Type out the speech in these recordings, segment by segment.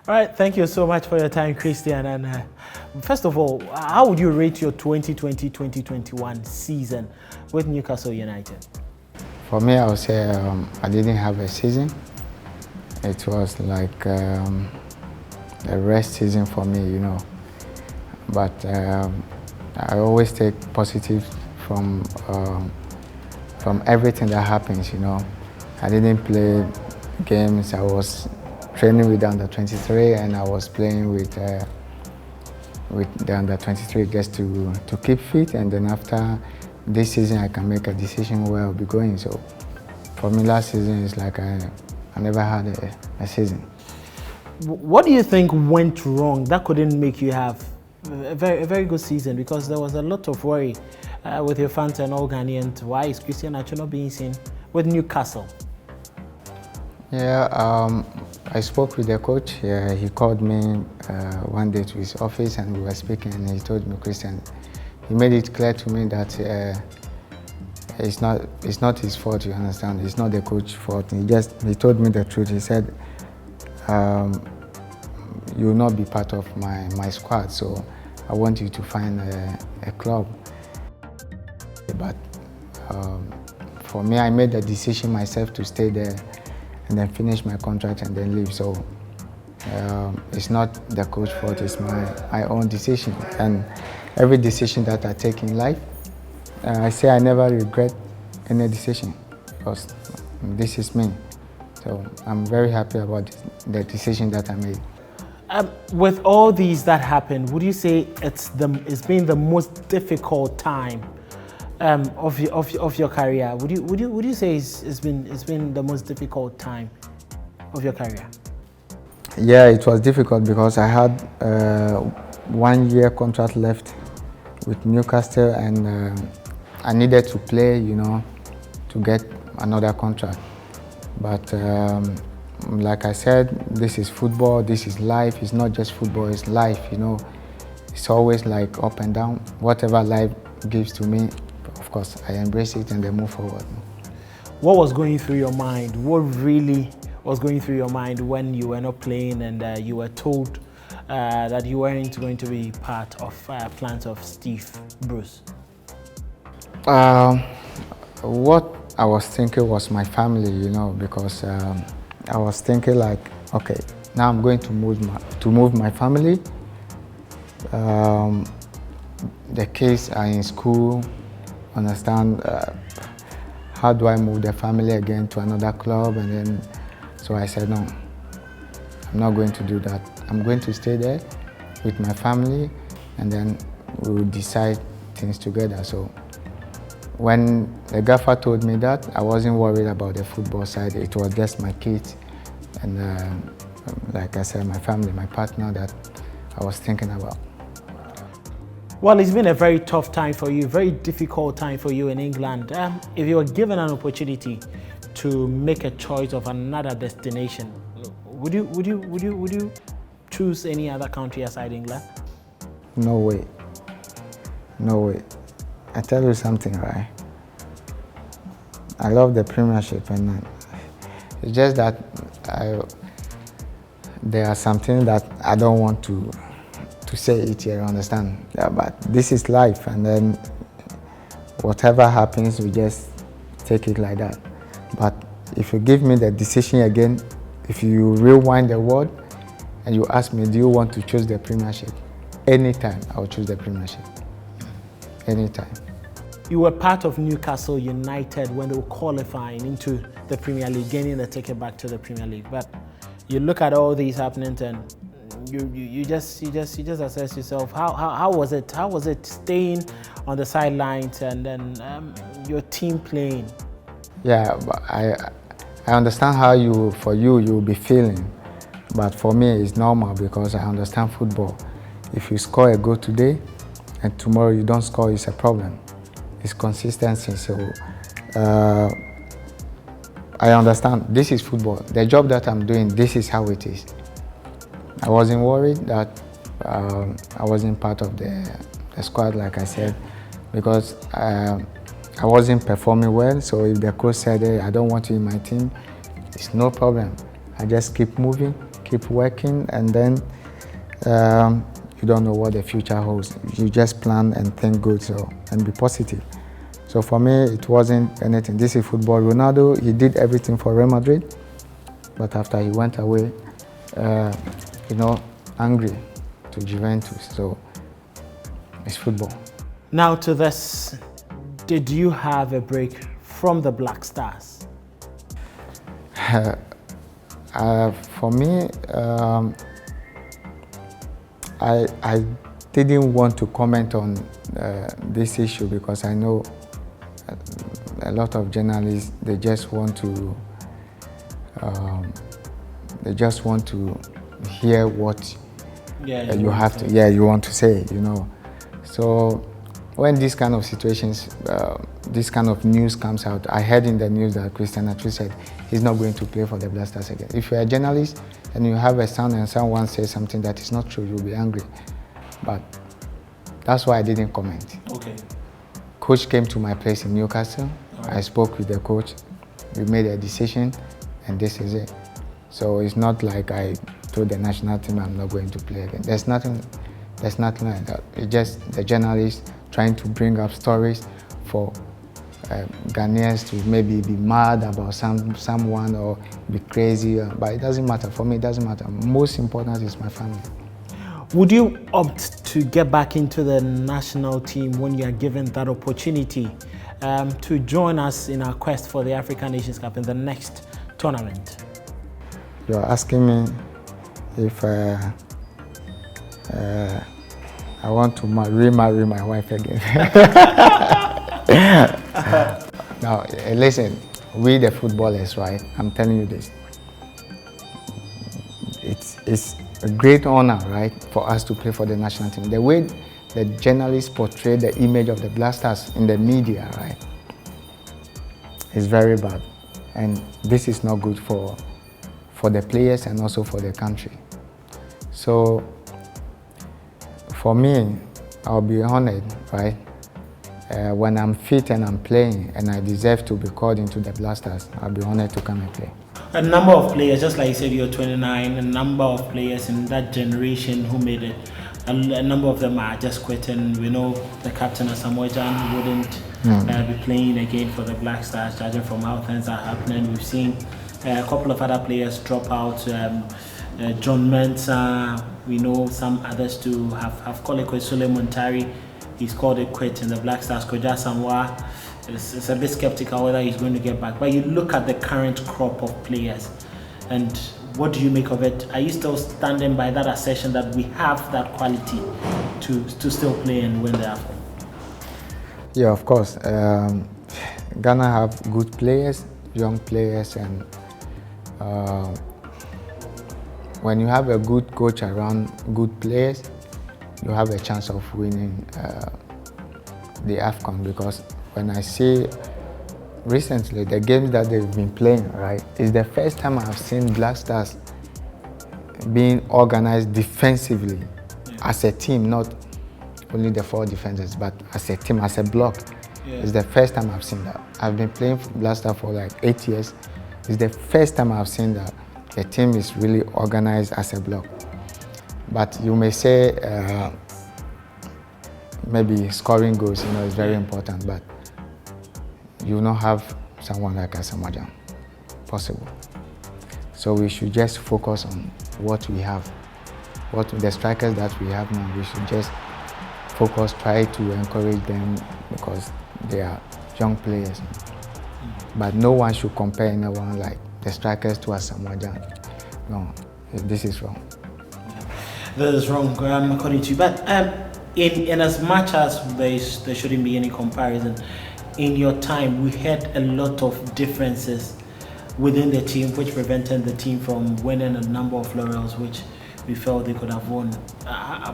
All right, thank you so much for your time, Christian. And first of all, how would you rate your 2020-2021 season with Newcastle United? For me, I would say I didn't have a season. It was like a rest season for me, you know. But I always take positive from everything that happens, you know. I didn't play games. I was training with the under-23 and I was playing with the under-23 just to keep fit, and then after this season I can make a decision where I'll be going. So for me, last season is like I never had a season. What do you think went wrong that couldn't make you have a very good season? Because there was a lot of worry with your fans and all Ghanaians. Why is Christian Atsu not being seen with Newcastle? Yeah, I spoke with the coach. He called me one day to his office and we were speaking, and he told me, Christian, he made it clear to me that it's not his fault, you understand? It's not the coach's fault. He told me the truth. He said, you will not be part of my squad, so I want you to find a club. But for me, I made the decision myself to stay there and then finish my contract and then leave. So it's not the coach's fault, it's my own decision. And every decision that I take in life, I say I never regret any decision because this is me. So I'm very happy about the decision that I made. With all these that happened, would you say it's been the most difficult time of your career? Would you say it's been the most difficult time of your career? Yeah, it was difficult because I had 1 year contract left with Newcastle, and I needed to play, you know, to get another contract. But like I said, this is football, this is life. It's not just football, it's life, you know. It's always like up and down. Whatever life gives to me, of course, I embrace it and then move forward. What was going through your mind? What really was going through your mind when you were not playing and you were told that you weren't going to be part of plans of Steve Bruce? What I was thinking was my family, you know, because I was thinking like, okay, now I'm going to move my family. The kids are in school, understand, how do I move the family again to another club? And then, so I said, no, I'm not going to do that. I'm going to stay there with my family, and then we'll decide things together. So when the gaffer told me that, I wasn't worried about the football side. It was just my kids and, like I said, my family, my partner that I was thinking about. Well, it's been a very tough time for you, very difficult time for you in England. If you were given an opportunity to make a choice of another destination, would you choose any other country aside England? No way. No way. I tell you something, right? I love the Premiership, and it's just that there are something that I don't want to say it here, understand? Yeah, but this is life, and then whatever happens, we just take it like that. But if you give me the decision again, if you rewind the world and you ask me, do you want to choose the Premiership? Anytime, I'll choose the Premiership. Anytime. You were part of Newcastle United when they were qualifying into the Premier League, gaining the ticket back to the Premier League. But you look at all these happenings and you just assess yourself. How was it? How was it staying on the sidelines and then your team playing? Yeah, but I understand how you'll be feeling, but for me it's normal because I understand football. If you score a goal today and tomorrow you don't score, it's a problem. It's consistency. So I understand this is football. The job that I'm doing, this is how it is. I wasn't worried that I wasn't part of the squad, like I said, because I wasn't performing well. So if the coach said, hey, I don't want you in my team, it's no problem. I just keep moving keep working, and then you don't know what the future holds. You just plan and think good, and be positive. So for me, it wasn't anything. This is football. Ronaldo, he did everything for Real Madrid, but after he went away, angry to Juventus. So it's football. Now to this, did you have a break from the Black Stars? For me, I didn't want to comment on this issue because I know a lot of journalists, they just want to hear what you want to say, So when this kind of situations, this kind of news comes out, I heard in the news that Christian Atsu said he's not going to play for the Black Stars again. If you're a journalist and you have a sound and someone says something that is not true, you'll be angry. But that's why I didn't comment. Okay. Coach came to my place in Newcastle. Right. I spoke with the coach. We made a decision, and this is it. So it's not like I told the national team I'm not going to play again. There's nothing like that. It's just the journalists trying to bring up stories for Ghanaians to maybe be mad about someone or be crazy, but it doesn't matter. For me, it doesn't matter. Most important is my family. Would you opt to get back into the national team when you are given that opportunity to join us in our quest for the African Nations Cup in the next tournament? You're asking me if I want to remarry my wife again. Now, listen, we the footballers, right? I'm telling you this. It's a great honor, right, for us to play for the national team. The way the journalists portray the image of the Black Stars in the media, right, is very bad. And this is not good for the players and also for the country. So, for me, I'll be honored, right? When I'm fit and I'm playing and I deserve to be called into the Black Stars, I'll be honored to come and play. A number of players, just like you said, you're 29, a number of players in that generation who made it. A number of them are just quitting. We know the captain Ansah-Opoku wouldn't be playing again for the Black Stars, judging from how things are happening. We've seen a couple of other players drop out. John Mensah, we know some others to have called it quit. Suleiman Tari, he's called it quit in the Black Stars. Koja Samwa is a bit skeptical whether he's going to get back. But you look at the current crop of players, and what do you make of it? Are you still standing by that assertion that we have that quality to still play and win the AFCON? Yeah, of course. Ghana have good players, young players, and when you have a good coach around good players, you have a chance of winning the AFCON. Because when I see recently the games that they've been playing, right, it's the first time I've seen Black Stars being organized defensively as a team, not only the 4 defenders, but as a team, as a block. It's the first time I've seen that. I've been playing for Black Stars for like 8 years. It's the first time I've seen that the team is really organized as a block. But you may say maybe scoring goals, is very important, but you will not have someone like Ansah-Opoku possible. So we should just focus on what we have, what the strikers that we have now. We should just focus, try to encourage them because they are young players. But no one should compare anyone like the strikers to Ansah-Opoku. No, this is wrong. That is wrong, according to you. But in as much as there shouldn't be any comparison, in your time, we had a lot of differences within the team, which prevented the team from winning a number of laurels, which we felt they could have won.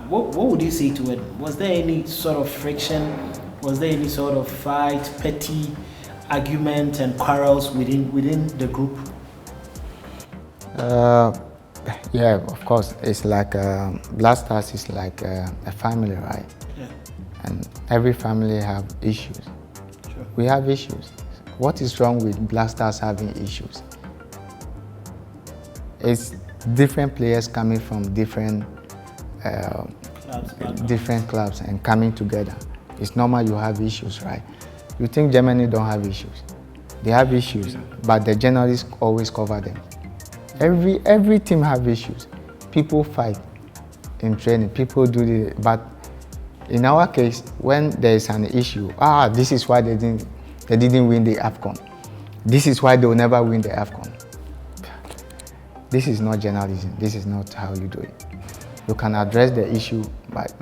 What would you say to it? Was there any sort of friction? Was there any sort of fight, petty argument and quarrels within the group? Yeah, of course. It's like Black Stars is like a family, right? Yeah. And every family have issues. Sure. We have issues. What is wrong with Black Stars having issues? different players coming from different clubs and coming together. It's normal you have issues, right? You think Germany don't have issues? They have issues, but the journalists always cover them. Every team have issues. People fight in training, people do the, but in our case, when there is an issue, this is why they didn't win the AFCON. This is why they will never win the AFCON. This is not journalism. This is not how you do it. You can address the issue, but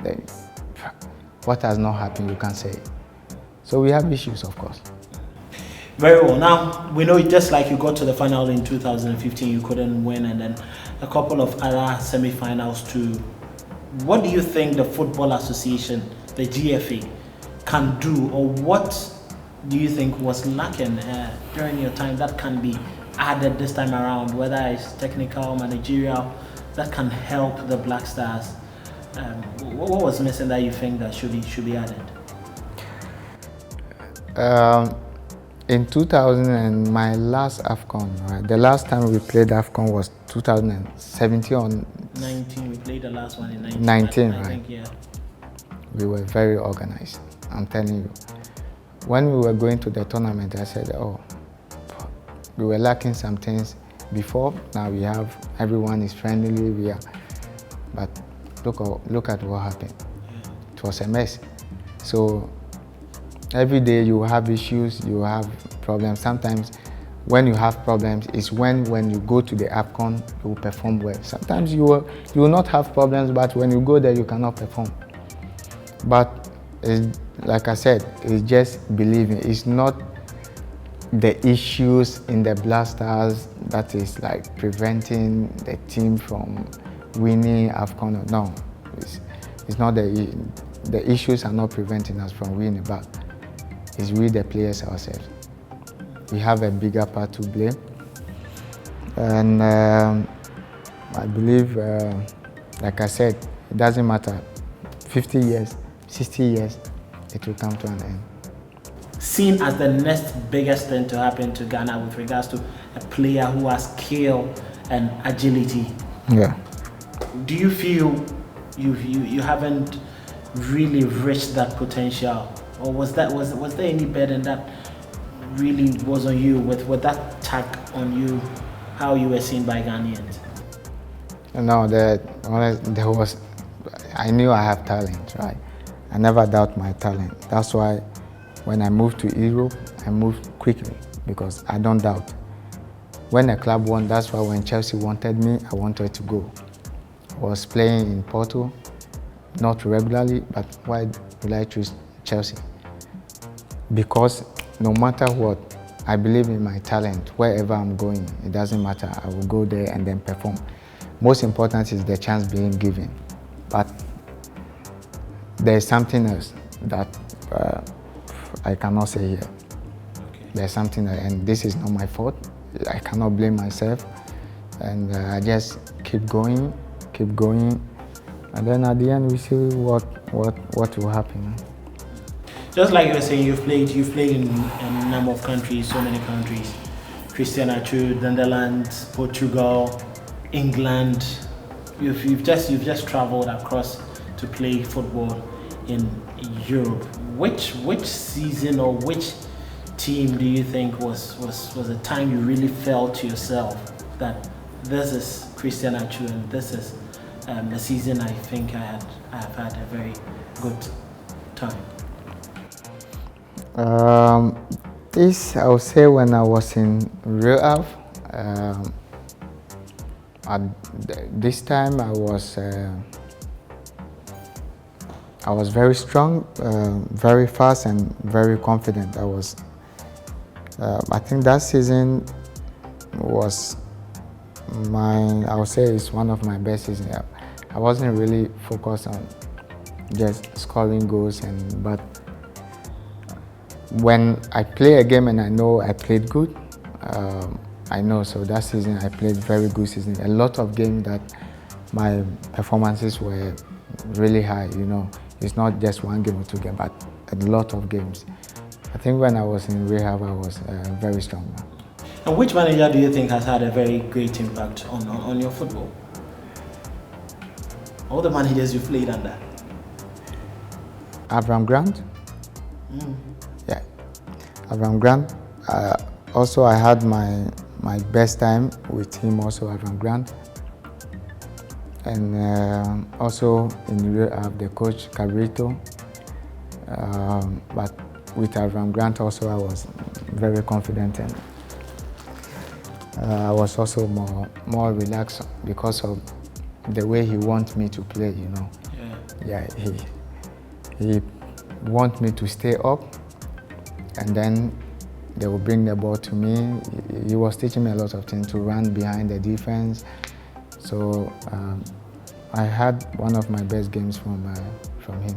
what has not happened, you can say it. So we have issues, of course. Very well. Now, we know just like you got to the final in 2015, you couldn't win, and then a couple of other semi-finals too. What do you think the Football Association, the GFA, can do, or what do you think was lacking during your time that can be added this time around, whether it's technical, managerial, that can help the Black Stars? What was missing that you think that should be added? In 2000 and my last AFCON, right? The last time we played AFCON was 2017 or 19. We played the last one in 19. 19, I right? think, yeah. We were very organized. I'm telling you. When we were going to the tournament, I said, we were lacking some things before. Now we have, everyone is friendly. But look at what happened. It was a mess. So every day you have issues, you have problems. Sometimes when you have problems, it's when you go to the AFCON, you will perform well. Sometimes you will not have problems, but when you go there, you cannot perform. But like I said, it's just believing. It's not the issues in the Black Stars that is like preventing the team from winning AFCON. No, it's not the issues are not preventing us from winning, but it's we the players ourselves. We have a bigger part to blame, and I believe, like I said, it doesn't matter. 50 years, 60 years, it will come to an end. Seen as the next biggest thing to happen to Ghana with regards to a player who has skill and agility. Yeah. Do you feel you haven't really reached that potential, or was there any burden that really was on you with that tag on you, how you were seen by Ghanaians? No, there was. I knew I have talent, right? I never doubt my talent. That's why when I moved to Europe, I moved quickly because I don't doubt. When a club won, that's why when Chelsea wanted me, I wanted to go. I was playing in Porto, not regularly, but why would I choose Chelsea? Because no matter what, I believe in my talent. Wherever I'm going, it doesn't matter. I will go there and then perform. Most important is the chance being given. But there's something else that I cannot say here. Okay. There's something, and this is not my fault. I cannot blame myself. And I just keep going, and then at the end we see what will happen. Just like you were saying, you've played in a number of countries, so many countries. Christian Atsu, Netherlands, Portugal, England. You've just traveled across to play football in Europe. Which season or which team do you think was a time you really felt to yourself that this is Christian Atsu and this is a season I think I have had a very good time? This I would say when I was in Real. At this time I was very strong, very fast, and very confident. I think that season was I would say it's one of my best seasons. I wasn't really focused on just scoring goals, but when I play a game and I know I played good, I know. So that season I played very good season. A lot of games that my performances were really high. It's not just one game or two games, but a lot of games. I think when I was in rehab, I was very strong. And which manager do you think has had a very great impact on your football? All the managers you played under? Avram Grant? Yeah, Avram Grant. Also, I had my best time with him, also Avram Grant. And also in Europe, I have the coach Cabrito. But with Avram Grant also, I was very confident, and I was also more relaxed because of the way he wants me to play, you know. Yeah, he wants me to stay up, and then they will bring the ball to me. He was teaching me a lot of things, to run behind the defense. So I had one of my best games from him.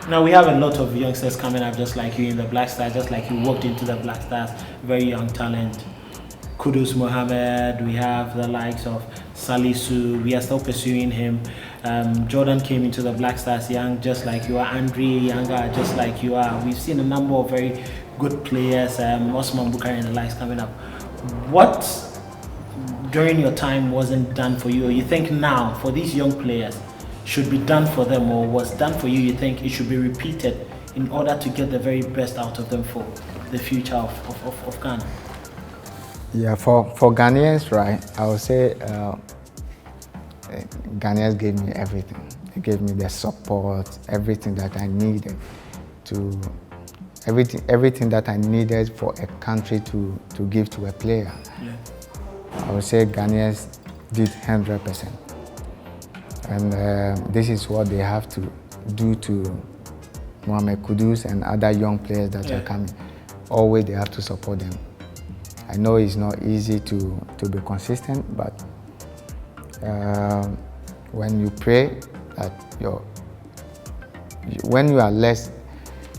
Now we have a lot of youngsters coming up just like you in the Black Stars, just like you walked into the Black Stars, very young talent. Kudus Mohammed, we have the likes of Salisu, we are still pursuing him. Jordan came into the Black Stars young, just like you are. Andre younger, just like you are. We've seen a number of very good players, Osman Bukhari and the likes coming up. What during your time wasn't done for you, or you think now for these young players should be done for them, or was done for you, you think it should be repeated in order to get the very best out of them for the future of Ghana? Yeah, for Ghanaians, right, I would say Ghanaians gave me everything. They gave me the support, everything that I needed everything that I needed for a country to give to a player. Yeah. I would say Ghanaians did 100%. And this is what they have to do to Mohamed Kudus and other young players that are coming. Always they have to support them. I know it's not easy to be consistent, but when you pray that when you are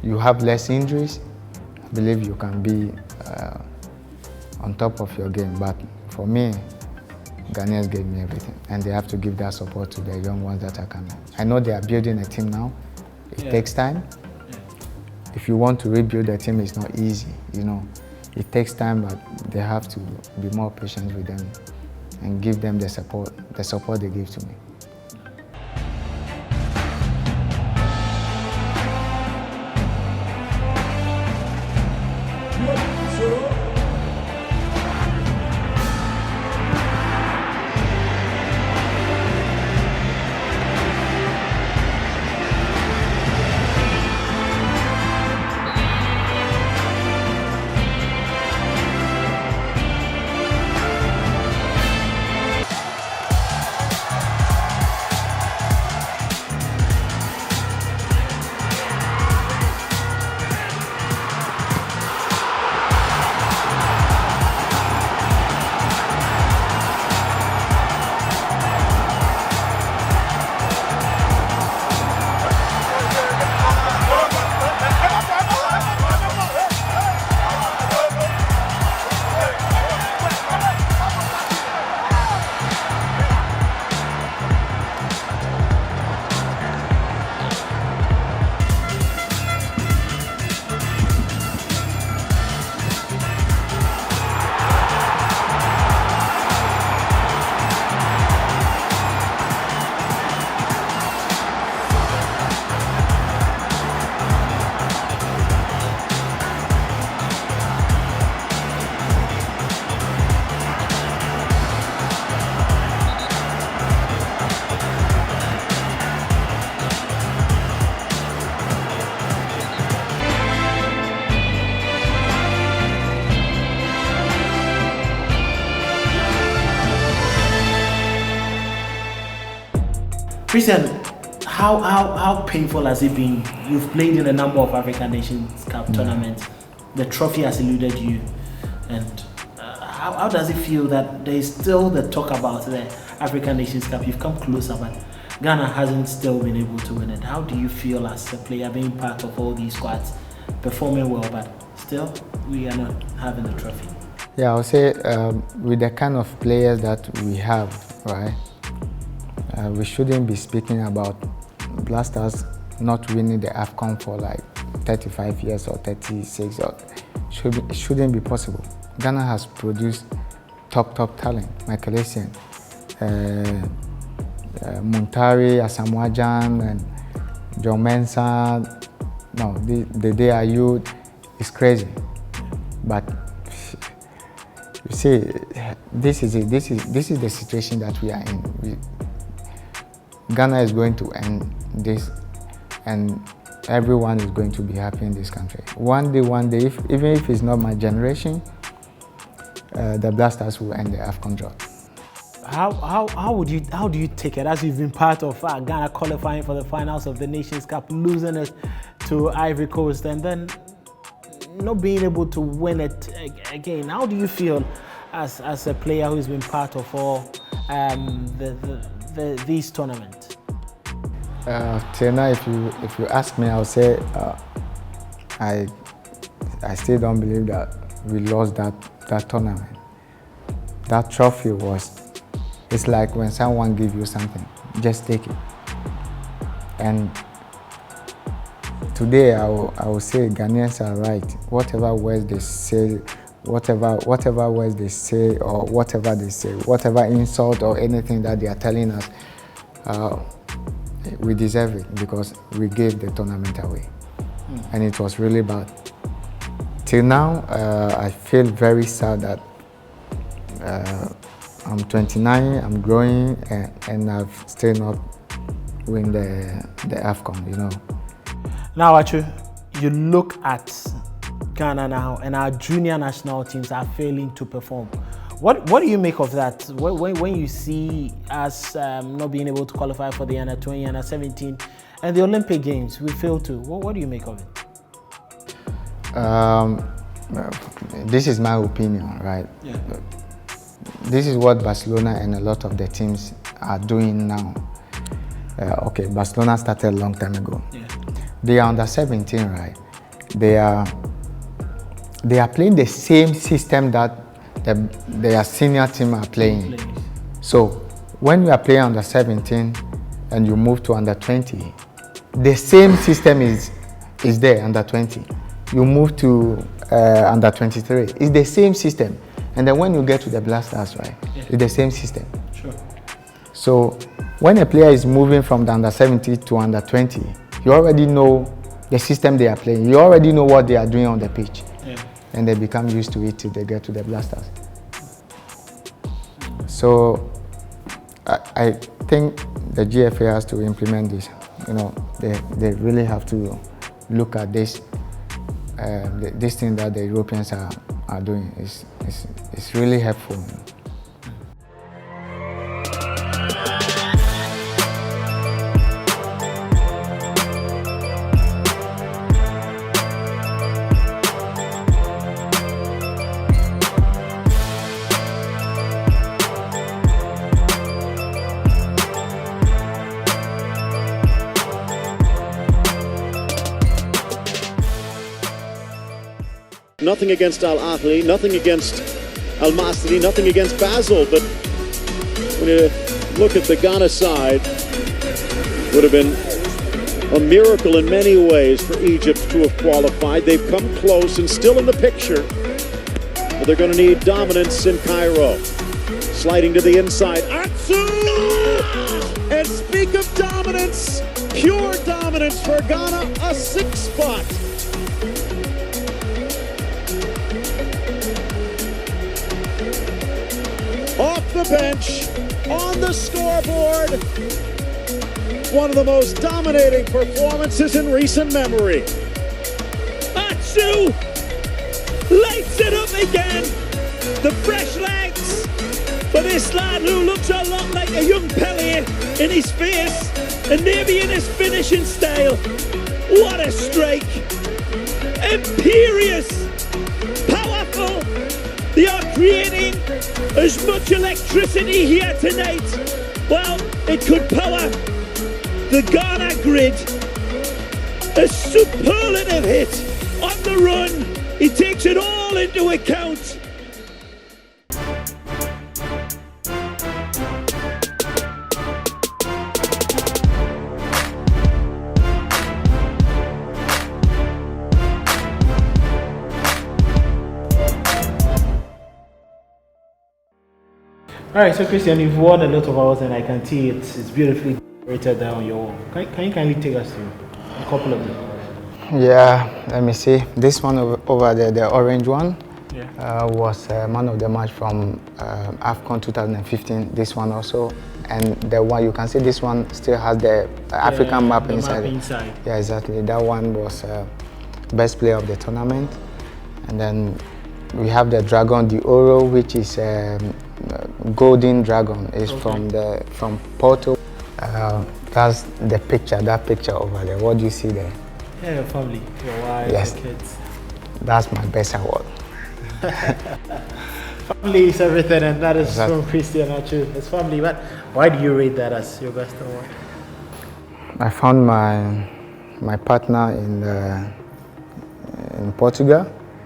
you have less injuries, I believe you can be on top of your game. But for me, Ghanaians gave me everything, and they have to give that support to the young ones that are coming. I know they are building a team now. It takes time. If you want to rebuild a team, it's not easy, you know. It takes time, but they have to be more patient with them and give them the support they give to me. Christian, how painful has it been? You've played in a number of African Nations Cup tournaments. The trophy has eluded you, and how does it feel that there is still the talk about the African Nations Cup? You've come closer, but Ghana hasn't still been able to win it. How do you feel as a player being part of all these squads, performing well, but still we are not having the trophy? Yeah, I would say with the kind of players that we have, right? We shouldn't be speaking about Black Stars not winning the AFCON for like 35 years or 36. It shouldn't be possible. Ghana has produced top talent. Michael Essien, Muntari, Asamoah and John Mensah. No, the day are youth is crazy. But you see, this is the situation that we are in. Ghana is going to end this, and everyone is going to be happy in this country. One day, even if it's not my generation, the Black Stars will end the AFCON drought. How do you take it, as you've been part of Ghana qualifying for the finals of the Nations Cup, losing it to Ivory Coast, and then not being able to win it again? How do you feel as a player who's been part of all these tournaments? Till now, if you ask me, I'll say I still don't believe that we lost that tournament. That trophy it's like when someone gives you something, just take it. And today I will say Ghanaians are right. Whatever words they say, whatever words they say, or whatever they say, whatever insult or anything that they are telling us, we deserve it because we gave the tournament away. And it was really bad. Till now, I feel very sad that I'm 29, I'm growing, and I've still not win the AFCON, you know. Now, Atsu, you look at Ghana now, and our junior national teams are failing to perform. What do you make of that? When you see us not being able to qualify for the under-20, under-17, and the Olympic Games, we fail to. What do you make of it? This is my opinion, right? Yeah. This is what Barcelona and a lot of the teams are doing now. Okay, Barcelona started a long time ago. Yeah. They are under 17, right? They are playing the same system that their senior team are playing. So when you are playing under 17 and you move to under 20, the same system is there under 20. You move to under 23. It's the same system. And then when you get to the Black Stars, right, yeah, it's the same system. Sure. So when a player is moving from the under 70 to under 20, you already know the system they are playing. You already know what they are doing on the pitch. Yeah. And they become used to it till they get to the Black Stars. So I think the GFA has to implement this. You know, they really have to look at this. This thing that the Europeans are doing is really helpful. Nothing against Al-Raed, nothing against Al-Masri, nothing against Basel, but when you look at the Ghana side, it would have been a miracle in many ways for Egypt to have qualified. They've come close and still in the picture, but they're going to need dominance in Cairo. Sliding to the inside, Atsu! And speak of dominance, pure dominance for Ghana, a 6th spot. Off the bench, on the scoreboard, one of the most dominating performances in recent memory. Atsu lights it up again. The fresh legs for this lad who looks a lot like a young Pele in his face and maybe in his finishing style. What a strike! Imperious, powerful. They are creating as much electricity here tonight. Well, it could power the Ghana grid. A superlative hit on the run. He takes it all into account. All right, so Christian, you've won a lot of awards, and I can see it's beautifully decorated there on your wall. Can you kindly take us through a couple of them? Yeah, let me see. This one over there, the orange one, Yeah. was man of the match from AFCON 2015. This one also, and the one you can see, this one still has the African map the inside. Map inside. Yeah, exactly. That one was best player of the tournament, and then we have the dragon, the Oro, which is golden dragon. Is from Porto. That's the picture. That picture over there. What do you see there? Yeah, your family, your wife, Yes. your kids. That's my best award. Family is everything, and that is Exactly. from Christian Atsu. It's family, but why do you rate that as your best award? I found my partner in Portugal,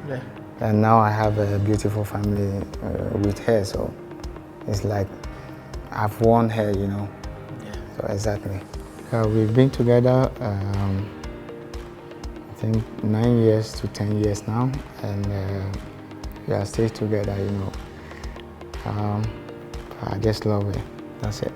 Yeah. and now I have a beautiful family with her. So it's like I've won her, you know. Yeah. So exactly. We've been together, I think 9 years to 10 years now, and we are still together, you know. I just love her. That's it.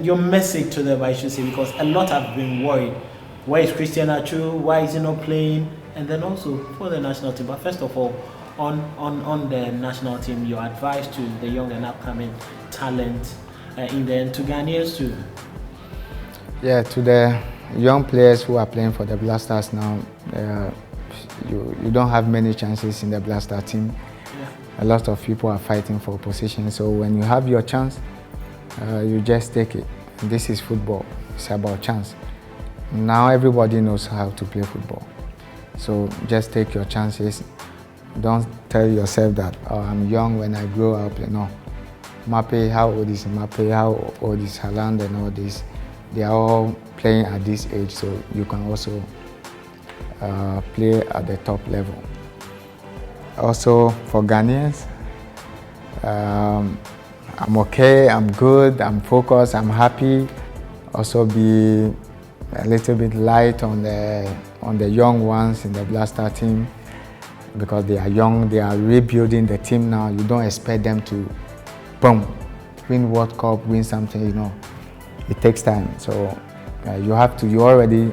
Your message to them, I should say, because a lot have been worried. Where is Christian Atsu? Why is he not playing? And then also for the national team. But first of all, on the national team, your advice to the young and upcoming talent in there, and to Ghanaians too. Yeah, to the young players who are playing for the Black Stars now, you don't have many chances in the Black Star team. Yeah. A lot of people are fighting for position, so when you have your chance, you just take it. This is football. It's about chance. Now everybody knows how to play football. So just take your chances. Don't tell yourself that, oh, I'm young, when I grow up. No. Mape, how old is Mape? How old is Haaland and all this? They are all playing at this age, so you can also play at the top level. Also for Ghanaians, I'm okay, I'm good, I'm focused, I'm happy. Also be a little bit light on the young ones in the Black Star team, because they are young, they are rebuilding the team now. You don't expect them to, boom, win World Cup, win something, you know. It takes time, so you have to, you already,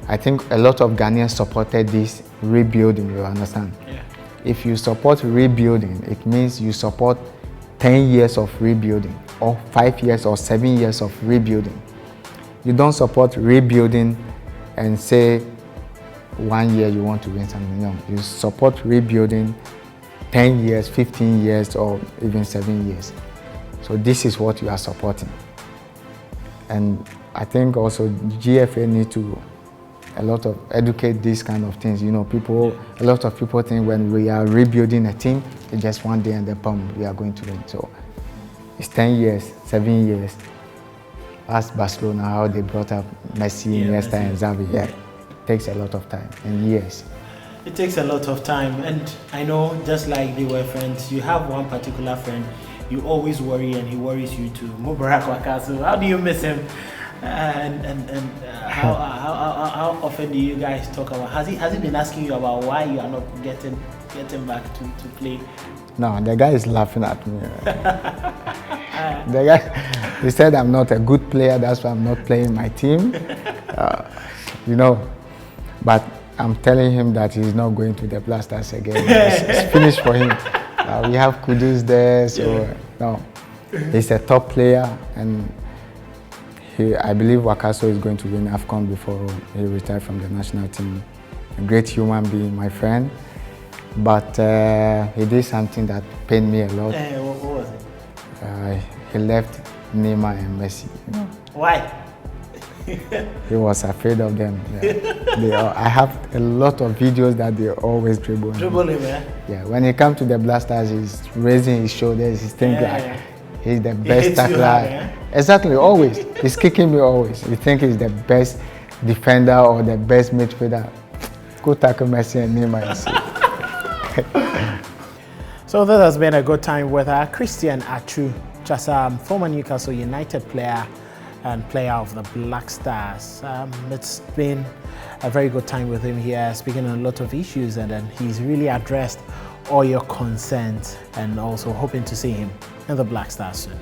I think a lot of Ghanaians supported this rebuilding, you understand? Yeah. If you support rebuilding, it means you support 10 years of rebuilding, or 5 years or 7 years of rebuilding. You don't support rebuilding and say 1 year you want to win something. No, you support rebuilding 10 years, 15 years, or even 7 years. So this is what you are supporting. And I think also GFA need to a lot of educate these kind of things. You know, people, a lot of people think when we are rebuilding a team, it's just one day and then boom, we are going to win. So it's 10 years, 7 years. Ask Barcelona how they brought up Messi, Iniesta, and Xavi. Yeah, it takes a lot of time and years. It takes a lot of time, and I know, just like they were friends, you have one particular friend you always worry, and he worries you too. Mubarak Wakaso, how do you miss him? How often do you guys talk about? Has he been asking you about why you are not getting back to play? No, the guy is laughing at me. The guy, he said I'm not a good player, that's why I'm not playing my team. You know, but I'm telling him that he's not going to the Black Stars again. It's finished for him. We have Kudus there, so no, he's a top player, and I believe Wakaso is going to win AFCON before he retires from the national team. A great human being, my friend, but he did something that pained me a lot. What was it? He left Neymar and Messi. You know. Why? He was afraid of them. Yeah. I have a lot of videos that they always dribble. Dribble him, yeah? Yeah, when he comes to the Black Stars, he's raising his shoulders, he's thinking like he's the best tackler. Yeah? Exactly, always. He's kicking me always. He thinks he's the best defender or the best midfielder. Go tackle Messi and Neymar. So that has been a good time with Christian Atsu, just a former Newcastle United player and player of the Black Stars. It's been a very good time with him here, speaking on a lot of issues, and then he's really addressed all your concerns, and also hoping to see him in the Black Stars soon.